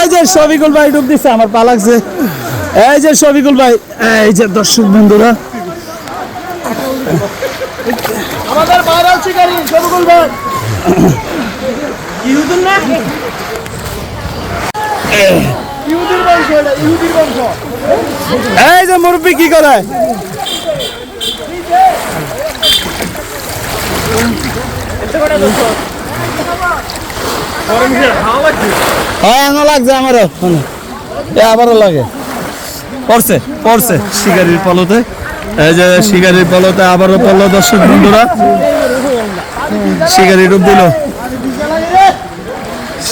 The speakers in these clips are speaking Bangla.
এই যে শফিকুল ভাই ডুব দিচ্ছে, আমার পা লাগছে। এই যে শফিকুল ভাই, এই যে দর্শক বন্ধুরা আমাদের ভাইরাল শিকারী শফিকুল ভাই ইহুদির না ইহুদির বংশ, এটা ইহুদির বংশ। এই যে মুরব্বি কি করে, লাগছে আমারও, আবারও লাগে। পড়ছে পড়ছে শিকারির পলতে, এই যে শিকারির পলতে আবারও পড়লো দর্শক বন্ধুরা। শিকারি ডুব দিল,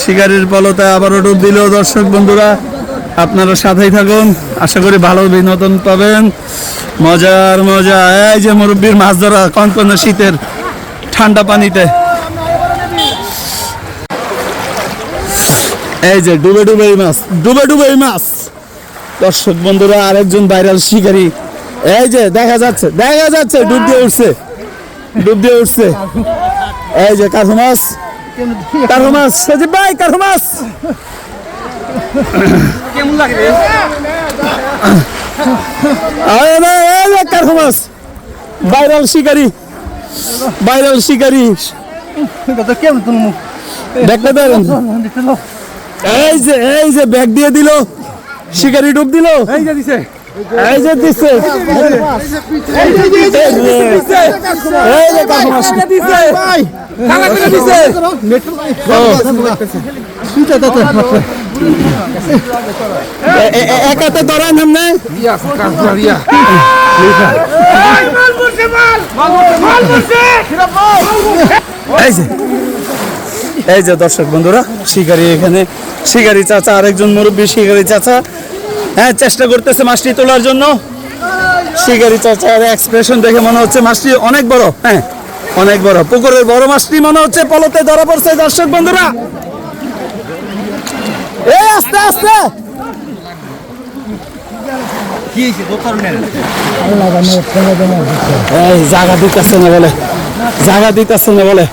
শিকারির পলতে আবারও ডুব দিল দর্শক বন্ধুরা। আপনারা সাথেই থাকুন, আশা করি ভালো বিনোদন পাবেন, মজার মজা। এই যে মুরব্বির মাছ ধরা কনকনে শীতের ঠান্ডা পানিতে, এই যে ডুবে ডুবে মাছ, ডুবে ডুবে মাছ দর্শক বন্ধুরা। আরেকজন ভাইরাল শিকারী, এই যে দেখা যাচ্ছে ডুব দিয়ে উঠছে, ডুব দিয়ে উঠছে। এই যে কাঠু মাছ, কাঠু মাছ, সজীব ভাই কাঠু মাছ কেমন লাগে কাঠু মাছ, ভাইরাল শিকারী, ভাইরাল শিকারী। দেখতে পারেন, এই যে ব্যাগ দিয়ে দিল, শিকারি ডুব দিল, এই যে দিছে, এই যে দিছে, একাতে ধরেন সামনে। এই যে দর্শক বন্ধুরা শিকারি, এখানে শিকারি চাচা, আরেকজন মুরব্বী শিকারি চাচা, হ্যাঁ চেষ্টা করতেছে মাছটি তোলার জন্য। শিকারি চাচার এক্সপ্রেশন দেখে মনে হচ্ছে মাছটি অনেক বড়, হ্যাঁ অনেক বড়, পুকুরের বড় মাছটি মনে হচ্ছে পলতে ধরা পড়ছে দর্শক বন্ধুরা। আস্তে আস্তে জায়গা দিতেছে না বলে, জায়গা দিতেছে না বলে।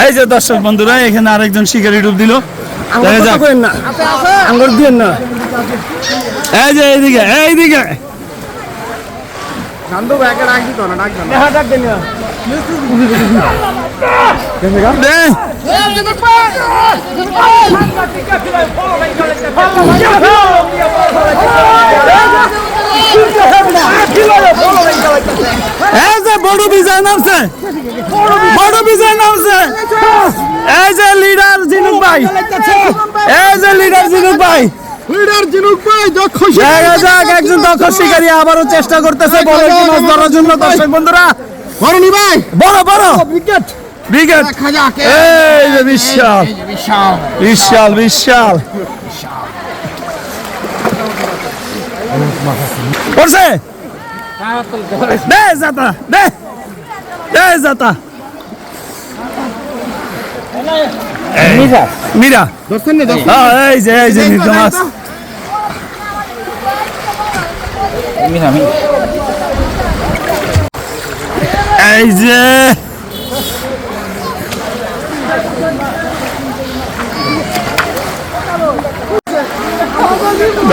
এই যে দর্শক বন্ধুরা, এখানে আরেকজন শিকারি ডুব দিল, আঙ্গুর দিয়েন না। এই যে এইদিকে, এইদিকে বড় বিজয় নামছে, বড় বিজয় নামছে। এই যে লিডার জিনুক ভাই, এই যে লিডার জিনুক ভাই, লিডার জিনুক ভাই দক্ষ শিকারী, একজন দক্ষ শিকারী আবারও চেষ্টা করতেছে বড় মাছ ধরার জন্য দর্শক বন্ধুরা। বড়নি ভাই, বড় বড় উইকেট, উইকেট। এই যে বিশাল বিশাল বিশাল পড়ছে, দে যাতা, দে দে যাতা। মীরা এই যে, এই যে মীরা মাছ, এই যে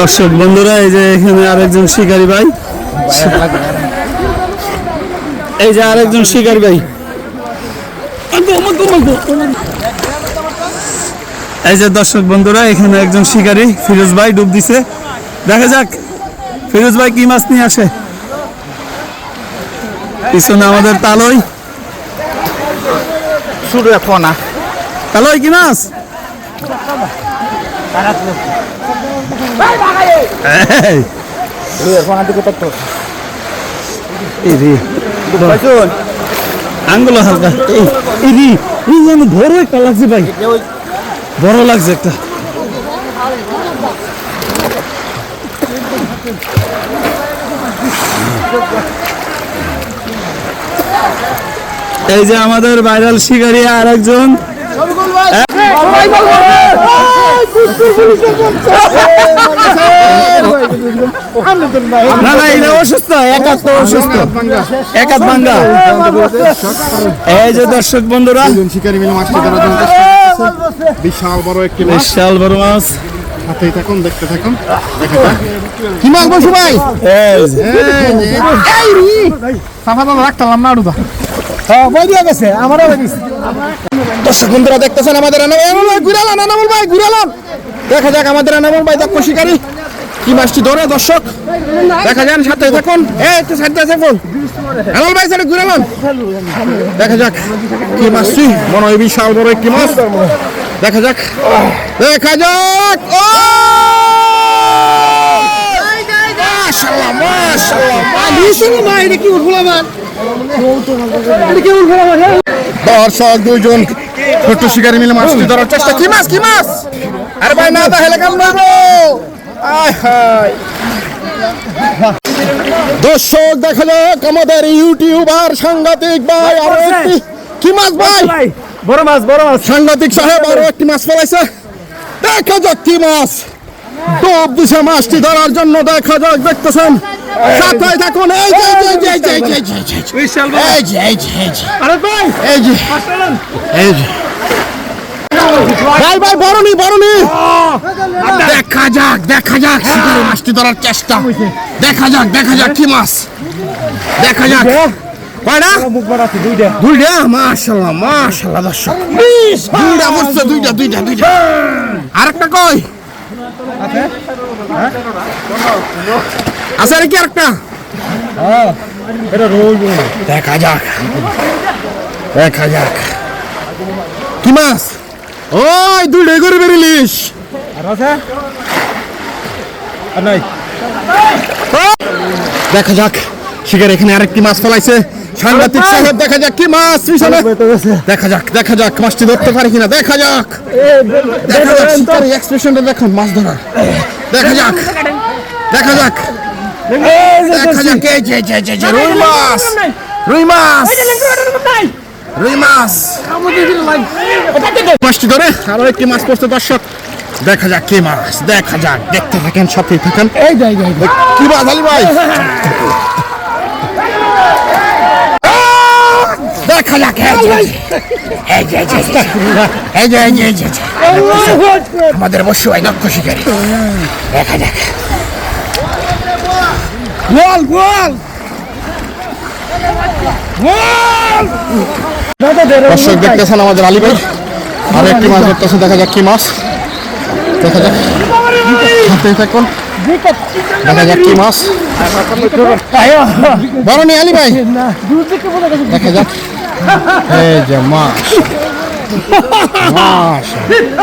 দর্শক বন্ধুরা, এই যে এখানে আরেকজন শিকারী ভাই, এই যে আরেকজন শিকারী ভাই, এই যে দর্শক বন্ধুরা, এখানে একজন শিকারী ফিরোজ ভাই ডুব দিছে। দেখা যাক ফিরোজ ভাই কি মাছ নিয়ে আসে। পিছনে আমাদের তালই, তালই কি মাছ, আঙ্গুলো হালকা, বড় একটা লাগছে ভাই, বড় লাগছে একটা। এই যে আমাদের ভাইরাল শিকারী আর একজন, না না এটা অসুস্থ, এক হাত তো অসুস্থ, এক হাত ভাঙ্গা। এই যে দর্শক বন্ধুরা, শিকারি মিলে মাছটি ধরার জন্য চেষ্টা করতেছে। বিশাল বড় একটি মাছ, বিশাল বড় মাছ। হাতেই থাকুন, দেখতে থাকুন। দেখা যাক কি মাছ বসু ভাই। এই যে, দর্শক বন্ধুরা দেখতেছেন আমাদের এনামুল ভাই ঘুরালাম, এনামুল ভাই ঘুরালাম। দেখা যাক আমাদের এনামুল ভাই দক্ষ শিকারী কি মাছটি ধরে। দর্শক দেখা যান, সাথে থাকুন। একটু সাইড আছে ফুল এনামুল ভাই, সাইডে ঘুরালাম। দেখা যাক কি মাছটি, মনে হয় বিশাল বড় একটি মাছ। দেখা যাক, দেখা যাক। ও মাশাআল্লাহ, মাশাআল্লাহ, এটা কি উঠলাম। দর্শক দুইজন ছোট্ট শিকারি মিলে মাছটি ধরার চেষ্টা। কি মাছ, কি মাছ? আরে ভাই না তাহলে কাম করবো। দর্শক দেখা যাক আমাদের ইউটিউবার সাংঘাতিক ভাই আরো একটি কি মাছ ভাই, বড় মাছ, বড় মাছ। সাংঘাতিক সাহেব আরো একটি মাছ ফেলাইছে। দেখা যাক কি মাছ, ডোব দিছে মাছটি ধরার জন্য। দেখা যাক, দেখতেছেন, সাথে থাকুন। এই যে এই যে এই যে এই যে এই যে এই যে বিশাল বড়। এই যে এই যে এই যে আরে ভাই, এই যে এই যে ভাই ভাই বড়নি বড়নি। দেখা যাক, দেখা যাক শিকারি মাছটি ধরার চেষ্টা। দেখা যাক, দেখা যাক কি মাছ। দেখা যাক কয়টা, দুইটা। মাশাআল্লাহ, মাশাআল্লাহ। দর্শক দুইটা বসছে, দুইটা দুইটা দুইটা। আরেকটা কই আছে নাকি আরেকটা? দেখা যাক, দেখা যাক কি মাছ। ওই দুইটাই করে বেরিলিস। দেখা যাক শিকার এখানে আরেকটি মাছ ফলাইছে সাংঘাতিক সাহেব। দেখা যাক কি মাছ পিছনে। দেখা যাক, দেখা যাক মাছটি ধরতে পারি কিনা। দেখা যাক, দেখা যাক শিকারের এক্সপ্রেশনটা দেখুন মাছ ধরার। দেখা যাক, দেখা যাক, দেখা যাক। এই যে এই যে এই যে রুই মাছ, রুই মাছ, রুই মাছ। মাছটি ধরে আরো একটি মাছ পড়ছে। দর্শক দেখা যাক কি মাছ। দেখা যাক, দেখতে থাকেন, সাথেই থাকেন। কি মাছ আলী ভাই? দেখা যাক, এই যে এই যে এই যে এই যে এই যে এই যে আমাদের বসু ভাই দক্ষ শিকারী। দেখা যাক, বল বল। দর্শক দেখতেছেন আমাদের আলী ভাই আর একটি মাছ ধরতেছে। দেখা যাক কি মাছ। দেখা যাক, সাথেই থাকুন। দেখা যাক কি মাছ। বড় নেই আলী ভাই। দেখা যাক, এই যে মাছ, মাছ।